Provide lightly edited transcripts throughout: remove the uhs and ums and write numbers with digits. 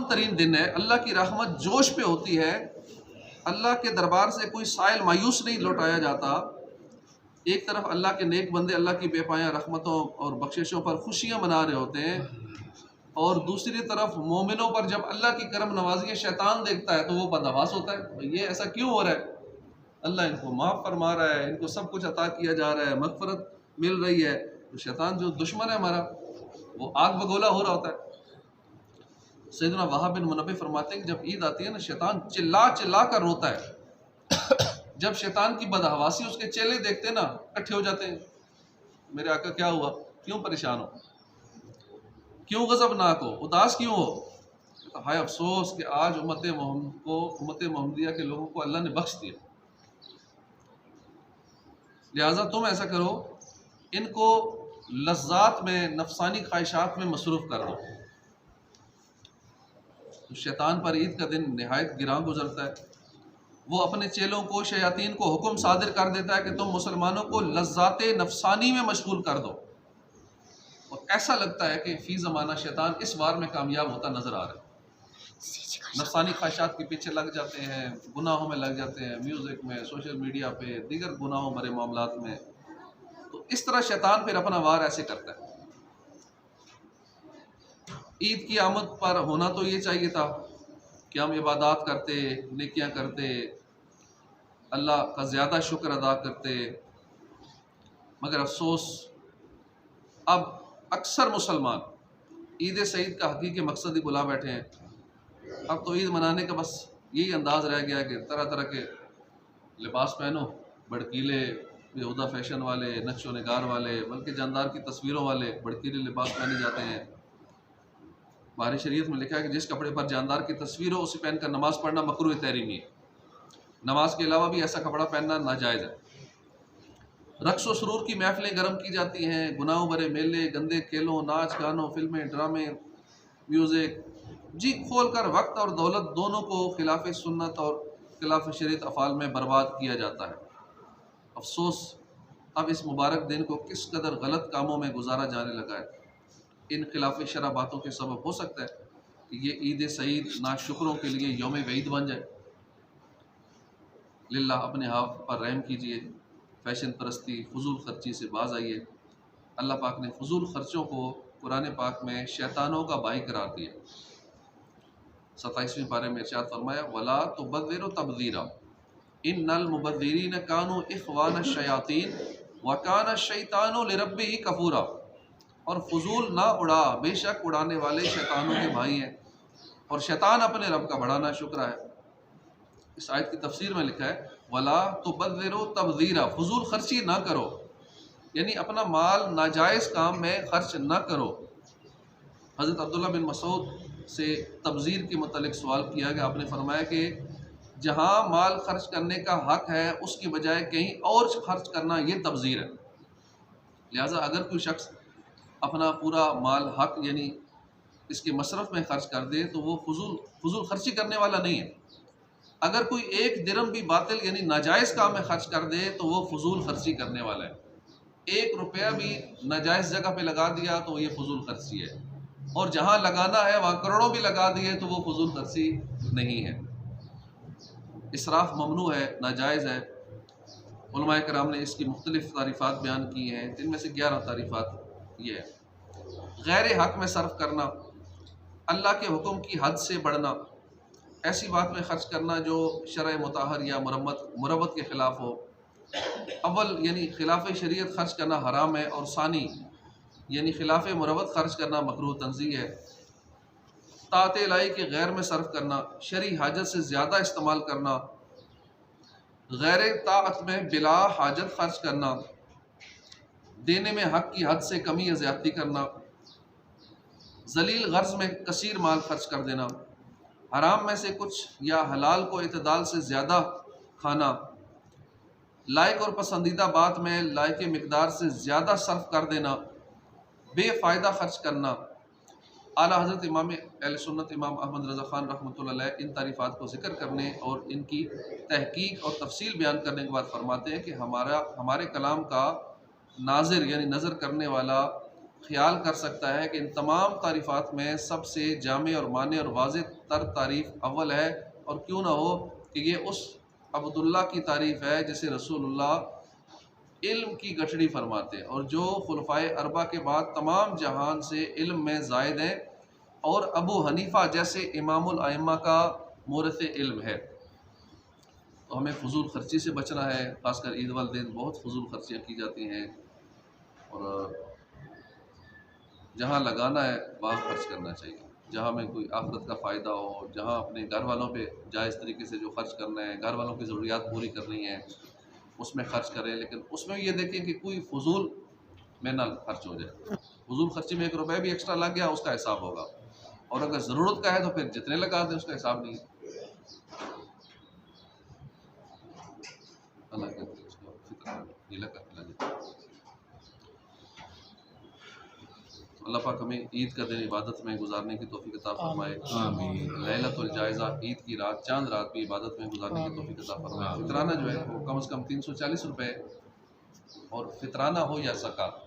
तरीन दिन है, अल्लाह की रहमत जोश पे होती है, अल्लाह के दरबार से कोई साइल मायूस नहीं लौटाया जाता। एक तरफ अल्लाह के नेक बंदे अल्लाह की बेपाया रहमतों और बख्शिशों पर खुशियाँ मना रहे होते हैं, और दूसरी तरफ मोमिनों पर जब अल्लाह की करम नवाजी शैतान देखता है तो वो बदहवास होता है, भाई ये ऐसा क्यों हो रहा है, अल्लाह इनको माफ़ फरमा रहा है, इनको सब कुछ अता किया जा रहा है, मगफरत मिल रही है, तो शैतान जो दुश्मन है हमारा वो आग बगोला हो रहा होता है। सैयदना वहाब बिन मुनब्बी फरमाते हैं कि जब ईद आती है ना, शैतान चिल्ला चिल्ला कर रोता है। जब शैतान की बदहवासी उसके चेले देखते ना, इकट्ठे हो जाते हैं, मेरे आका क्या हुआ, क्यों परेशान हो, क्यों गज़बनाक हो, उदास क्यों हो। तो हाय अफसोस कि आज उम्मत मोहम्मदिया के लोगों को अल्लाह ने बख्श दिया, लिहाजा तुम ऐसा करो, इनको लज्जात में, नफसानी ख्वाहिशात में मसरूफ़ कर दो। तो शैतान पर ईद का दिन नहायत गिरां गुजरता है। वो अपने चेलों को, शयातीन को हुक्म सादिर कर देता है कि तुम मुसलमानों को लज्जाते नफसानी में मशगूल कर दो, और ऐसा लगता है कि फ़ी ज़माना शैतान इस वार में कामयाब होता नज़र आ रहा है। नफसानी ख्वाहिशात के पीछे लग जाते हैं, गुनाहों में लग जाते हैं, म्यूज़िक में, सोशल मीडिया पे, दीगर गुनाहों भरे मामलात में। तो इस तरह शैतान फिर अपना वार ऐसे करता है। ईद की आमद पर होना तो ये चाहिए था कि हम इबादत करते, नेकियां करते, अल्लाह का ज़्यादा शुक्र अदा करते, मगर अफसोस अब अक्सर मुसलमान ईद सईद का हकीकी मकसद ही भुला बैठे हैं। अब तो ईद मनाने का बस यही अंदाज़ रह गया कि तरह तरह के लिबास पहनो, भड़कीले, बेहुदा फैशन वाले, नक्शो निगार वाले, बल्कि जानदार की तस्वीरों वाले भड़कीले लिबास पहने जाते हैं। हमारी शरीयत में लिखा है कि जिस कपड़े पर जानदार की तस्वीर हो उसे पहनकर नमाज़ पढ़ना मकरूह तहरीमी है। नमाज के अलावा भी ऐसा कपड़ा पहनना नाजायज़ है। रक्स व सुरूर की महफिलें गर्म की जाती हैं, गुनाहों भरे मेले, गंदे खेलों, नाच गानों, फिल्में, ड्रामे, म्यूज़िक, जी खोल कर वक्त और दौलत दोनों को खिलाफ सुन्नत और खिलाफ शरीयत अफ़ाल में बर्बाद किया जाता है। अफसोस अब इस मुबारक दिन को किस कदर गलत कामों में गुजारा जाने लगा है। इन खिलाफ शरअ बातों के सबब हो सकता है कि ये ईद सईद नाशुक्रों के लिए यौम वईद बन जाए। लिल्लाह अपने आप पर रहम कीजिए, फ़ैशन परस्ती, फजूल खर्ची से बाज आइए। अल्लाह पाक ने फजूल खर्चों को कुरान पाक में शैतानों का भाई करार दिया। 27वें पारे में इरशाद फरमाया, वला तुबद्दिरु तबदीरा इन्नल मुबद्दिरीन कानू इख्वान शयातीन व कान शैतानु लिरब्बिही कफूरा। और फजूल ना उड़ा, बेशक उड़ाने वाले शैतानों के भाई हैं, और शैतान अपने रब का बड़ा नाशुक्र है। इस आयत की तफसीर में लिखा है, वला तुबद्दिरु तबदीरा, फजूल खर्ची ना करो, यानी अपना माल नाजायज़ काम में खर्च ना करो। हज़रत अब्दुल्ला बिन मसूद से तबज़ीर के मुतालिक सवाल किया गया, आपने फरमाया कि जहाँ माल खर्च करने का हक है उसकी बजाय कहीं और खर्च करना ये तबज़ीर है। लिहाजा अगर कोई शख्स अपना पूरा माल हक यानी इसके मसरफ़ में खर्च कर दे तो वो फजूल खर्ची करने वाला नहीं है। अगर कोई एक दिरहम भी बातिल यानी नाजायज़ काम में खर्च कर दे तो वो फजूल खर्ची करने वाला है। 1 रुपया भी नाजायज़ जगह पे लगा दिया तो ये फजूल खर्ची है, और जहाँ लगाना है वहाँ करोड़ों भी लगा दिए तो वो फजूल खर्ची नहीं है। इसराफ ममनू है, नाजायज़ है। उलमाए कराम ने इसकी मुख्तलिफ़ तारीफ़ात बयान की हैं, जिनमें से 11 तारीफ़ात ये है। गैर हक में सर्फ करना, अल्लाह के हुक्म की हद से बढ़ना, ऐसी बात में ख़र्च करना जो शरअ मुताहर या मुरव्वत के ख़िलाफ़ हो। अव्वल यानी खिलाफ शरीयत खर्च करना हराम है, और सानी यानी खिलाफ मुरव्वत खर्च करना मकरूह तंज़ीह है। ताअत इलाही के गैर में सर्फ करना, शरई हाजत से ज़्यादा इस्तेमाल करना, गैर ताअत में बिला हाजत खर्च करना, देने में हक़ की हद से कमी या ज़्यादती करना, ज़लील गर्ज़ में कसीर माल खर्च कर देना, हराम में से कुछ या हलाल को इतदाल से ज़्यादा खाना, लायक और पसंदीदा बात में लायक मिकदार से ज़्यादा सर्फ कर देना, बेफ़ायदा खर्च करना। आला हज़रत इमाम अहले सुन्नत इमाम अहमद रज़ा ख़ान रहमतुल्लाह अलैह इन तारीफ़ात को ज़िक्र करने और इनकी तहकीक और तफसील बयान करने के बाद फरमाते हैं कि हमारे कलाम का नाज़िर यानी नज़र करने वाला ख्याल कर सकता है कि इन तमाम तारीफ़ात में सबसे जामे और माने और वाज़ेह तर तारीफ़ अव्वल है, और क्यों ना हो कि ये उस अब्दुल्ला की तारीफ़ है जिसे रसूलुल्लाह इल्म की गठड़ी फरमाते हैं, और जो खुलफाए अरबा के बाद तमाम जहान से इल्म में ज़ायद हैं, और अबू हनीफ़ा जैसे इमामुल अइम्मा का मोरस इल्म है। तो हमें फ़ुज़ूल ख़र्ची से बचना है, ख़ासकर ईद वाले दिन बहुत फ़ुज़ूल ख़र्चियाँ की जाती हैं, और जहाँ लगाना है वहाँ खर्च करना चाहिए। जहाँ हमें कोई आखिरत का फ़ायदा हो, जहाँ अपने घर वालों पे जायज़ तरीके से जो खर्च करना है, घर वालों की ज़रूरियात पूरी करनी है, उसमें खर्च करें, लेकिन उसमें ये देखें कि कोई फ़ुज़ूल में ना खर्च हो जाए। फ़ुज़ूल खर्ची में 1 रुपया भी एक्स्ट्रा लग गया, उसका हिसाब होगा, और अगर ज़रूरत का है तो फिर जितने लगा दें उसका हिसाब नहीं है। अल्लाह कहते हैं उसको फितरा ढीला करके लगे। अल्लाह पाक हमें ईद का दिन इबादत में गुजारने की तौफीक अता फरमाए। आमीन। लैलतुल जायज़ा ईद की रात, चांद रात भी इबादत में गुजारने की तौफीक अता फरमाए। फितराना जो है वो कम से कम 340 रुपये, और फितराना हो या ज़कात,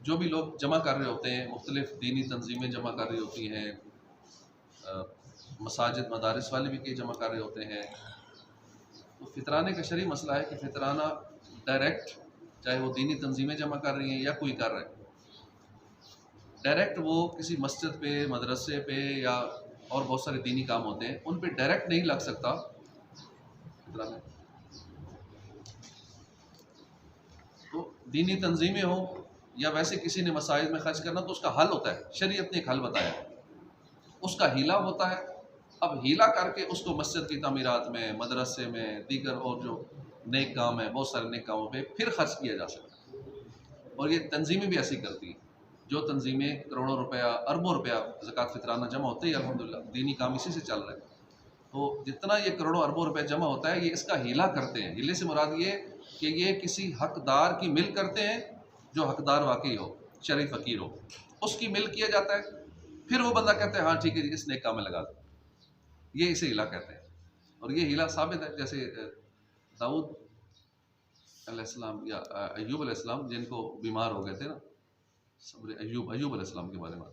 जो भी लोग जमा कर रहे होते हैं, मुख्तलिफ़ दीनी तंजीमें जमा कर रही होती हैं, मसाजिद मदारिस वाले भी कई जमा कर रहे होते हैं। तो फितराने का शरई मसला है कि फितराना डायरेक्ट, चाहे वो दीनी तंजीमें जमा कर रही हैं या कोई कर रहा है, डायरेक्ट वो किसी मस्जिद पे, मदरसे पे, या और बहुत सारे दीनी काम होते हैं उन पे डायरेक्ट नहीं लग सकता फितराना। तो दीनी तंजीमें हो या वैसे किसी ने मसाजिद में खर्च करना, तो उसका हल होता है, शरीयत ने एक हल बताया, उसका हीला होता है। अब हीला करके उसको मस्जिद की तामीरात में, मदरसे में, दीगर और जो नेक काम है, बहुत सारे नेक कामों पे फिर खर्च किया जा सकता है। और ये तंजीमें भी ऐसी करती हैं, जो तंजीमें करोड़ों रुपया, अरबों रुपया ज़कात फितराना जमा होते ही अल्हम्दुलिल्लाह दीनी काम इसी से चल रहा है। तो जितना ये करोड़ों अरबों रुपए जमा होता है, ये इसका हीला करते हैं। हीले से मुराद ये कि ये किसी हकदार की मिल करते हैं, जो हकदार वाकई हो, शरई फ़कीर हो, उसकी मिल किया जाता है। फिर वो बंदा कहता है हाँ ठीक है जी, इस नेक काम में लगा दो, ये इसे हीला कहते हैं। और ये हीला साबित है, जैसे दाऊद अलैहिस्सलाम या अय्यूब अलैहिस्सलाम जिनको बीमार हो गए थे ना, सब्र अय्यूब अय्यूब अलैहिस्सलाम के बारे में।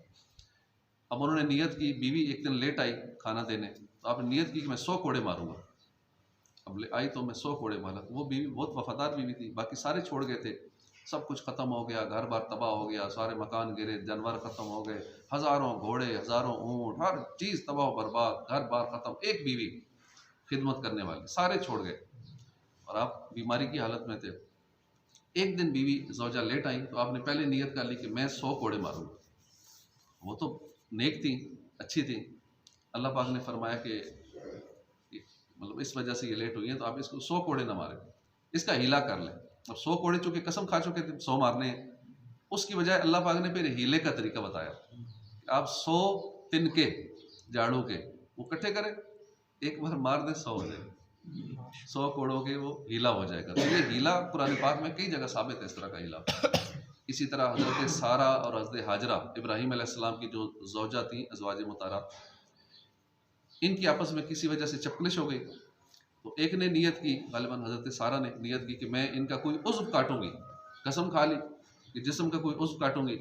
अब उन्होंने नियत की, बीवी एक दिन लेट आई खाना देने, तो आपने नियत की कि मैं 100 कोड़े मारूंगा। अब ले आई तो मैं 100 कोड़े मारा। वो बीवी बहुत वफादार बीवी थी, बाकी सारे छोड़ गए थे, सब कुछ ख़त्म हो गया, घर बार तबाह हो गया, सारे मकान गिरे, जानवर ख़त्म हो गए, हज़ारों घोड़े, हज़ारों ऊँट, हर चीज़ तबाह बर्बाद, घर बार ख़त्म। एक बीवी खिदमत करने वाली, सारे छोड़ गए, और आप बीमारी की हालत में थे। एक दिन बीवी ज़ौजा लेट आई, तो आपने पहले नियत कर ली कि मैं 100 कोड़े मारूंगा। वो तो नेक थी, अच्छी थी। अल्लाह पाक ने फरमाया कि मतलब इस वजह से ये लेट हुई है, तो आप इसको 100 कोड़े ना मारें, इसका हीला कर लें। अब 100 कोड़े चूंकि कसम खा चुके थे 100 मारने हैं, उसकी बजाय अल्लाह पाक ने फिर हीले का तरीका बताया। आप 100 तिनके झाड़ू के वो इकट्ठे करें, एक बार मार दें 100 हो जाएगा, 100 कोड़ों के वो हीला हो जाएगा। तो ये हीला कुरान पाक में कई जगह साबित है, इस तरह का हीला। इसी तरह हज़रत सारा और हज़रत हाजरा, इब्राहीम अलैहिस्सलाम की जो ज़ौजा थी, अज़वाज मुतारा, इनकी आपस में किसी वजह से चपलिश हो गई। तो एक ने नियत की, गालिबन हज़रत सारा ने नियत की कि मैं इनका कोई उज़्व काटूंगी, कसम खा ली कि जिस्म का कोई उज़्व काटूंगी।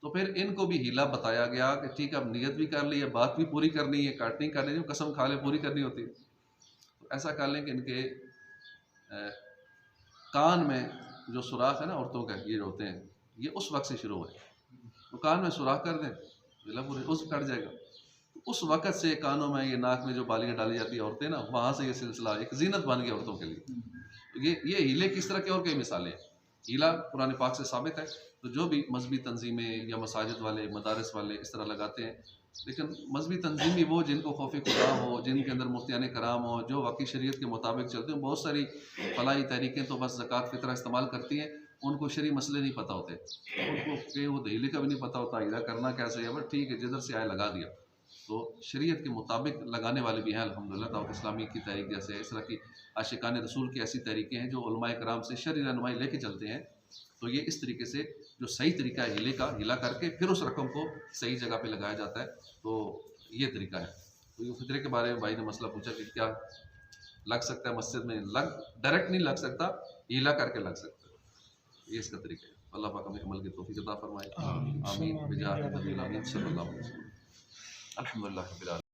तो फिर इनको भी हीला बताया गया कि ठीक है, अब नियत भी कर ली है, बात भी पूरी करनी है, काटनी करनी है, कसम खा ले पूरी करनी होती है। तो ऐसा कर लें कि इनके कान में जो सुराख है ना औरतों का, ये होते हैं, ये उस वक्त से शुरू हुए, तो कान में सुराख कर दें, बिल्कुल पूरे उज़्व कट जाएगा। उस वक़्त से कानों में, ये नाक में जो बालियाँ डाली जाती है औरतें ना, वहाँ से ये सिलसिला एक ज़ीनत बन गया औरतों के लिए। तो ये हीले किस तरह के और कई मिसालें हैं। हीला कुरान पाक से साबित है। तो जो भी मजहबी तंजीमें या मसाजिद वाले, मदारिस वाले इस तरह लगाते हैं, लेकिन मजहबी तंजीम भी वो जिनको खौफ खुदा हो, जिनके अंदर मुफ्तियान कराम हो, जो वाकई शरीयत के मुताबिक चलते हैं। बहुत सारी फलाही तहरीकें तो बस ज़कात फ़ितरा इस्तेमाल करती हैं, उनको शरई मसले नहीं पता होते, उनको कि वो हीले का भी नहीं पता होता, हीला करना कैसे है, बस ठीक है जिधर से आए लगा दिया। तो शरीयत के मुताबिक लगाने वाले भी हैं अल्हम्दुलिल्लाह। दावत इस्लामी की तहरीक जैसे इस तरह की आशिकान रसूल की ऐसी तहरीकें हैं जो उलमाए कराम से शरई रहनुमाई लेके चलते हैं। तो ये इस तरीके से जो सही तरीका है हीले का, हीला करके फिर उस रकम को सही जगह पे लगाया जाता है। तो ये तरीका है। तो ये फितरे के बारे में भाई ने मसला पूछा कि क्या लग सकता है मस्जिद में, लग डायरेक्ट नहीं लग सकता, हीला करके लग सकता है, ये इसका तरीका है। अल्लाह पाक हमें अमल की तौफीक अता फरमाए। आमीन बिजाह नबी अमीन सल्लल्लाहु अलैहि वसल्लम। अल्हम्दुलिल्लाह रब्बिल आलमीन।